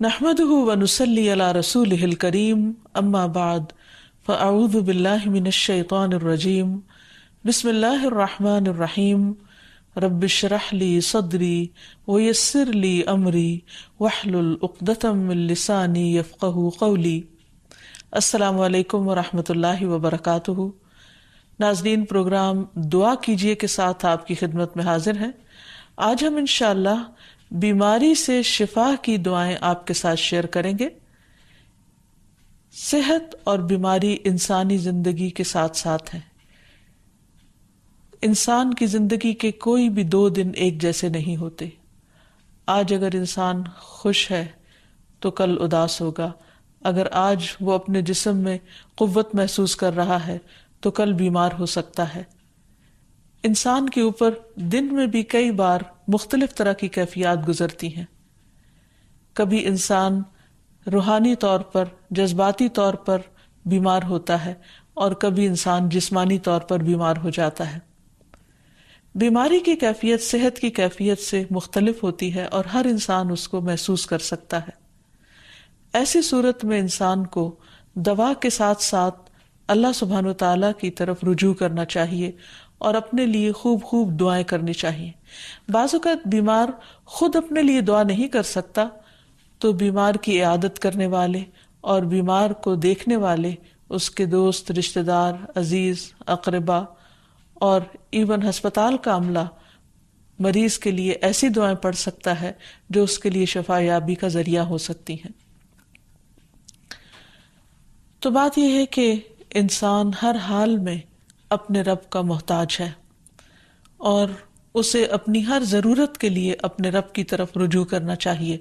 نحمده ونصلي على رسوله الكريم اما بعد فاعوذ بالله من الشيطان الرجيم بسم الله الرحمن الرحيم رب اشرح لي صدري ويسر لي امري واحلل عقدة من لساني يفقهوا قولي۔ السلام علیکم ورحمۃ اللہ وبرکاتہ۔ ناظرین، پروگرام دعا کیجئے کے ساتھ آپ کی خدمت میں حاضر ہیں۔ آج ہم انشاءاللہ بیماری سے شفا کی دعائیں آپ کے ساتھ شیئر کریں گے۔ صحت اور بیماری انسانی زندگی کے ساتھ ساتھ ہیں۔ انسان کی زندگی کے کوئی بھی 2 دن ایک جیسے نہیں ہوتے۔ آج اگر انسان خوش ہے تو کل اداس ہوگا، اگر آج وہ اپنے جسم میں قوت محسوس کر رہا ہے تو کل بیمار ہو سکتا ہے۔ انسان کے اوپر دن میں بھی کئی بار مختلف طرح کی کیفیات گزرتی ہیں۔ کبھی انسان روحانی طور پر، جذباتی طور پر بیمار ہوتا ہے اور کبھی انسان جسمانی طور پر بیمار ہو جاتا ہے۔ بیماری کی کیفیت صحت کی کیفیت سے مختلف ہوتی ہے اور ہر انسان اس کو محسوس کر سکتا ہے۔ ایسی صورت میں انسان کو دوا کے ساتھ ساتھ اللہ سبحانہ و تعالیٰ کی طرف رجوع کرنا چاہیے اور اپنے لیے خوب خوب دعائیں کرنی چاہیے۔ بعض اوقات بیمار خود اپنے لیے دعا نہیں کر سکتا تو بیمار کی عیادت کرنے والے اور بیمار کو دیکھنے والے، اس کے دوست، رشتہ دار، عزیز، اقربا اور ایون ہسپتال کا عملہ مریض کے لیے ایسی دعائیں پڑھ سکتا ہے جو اس کے لیے شفا یابی کا ذریعہ ہو سکتی ہیں۔ تو بات یہ ہے کہ انسان ہر حال میں اپنے رب کا محتاج ہے اور اسے اپنی ہر ضرورت کے لیے اپنے رب کی طرف رجوع کرنا چاہیے۔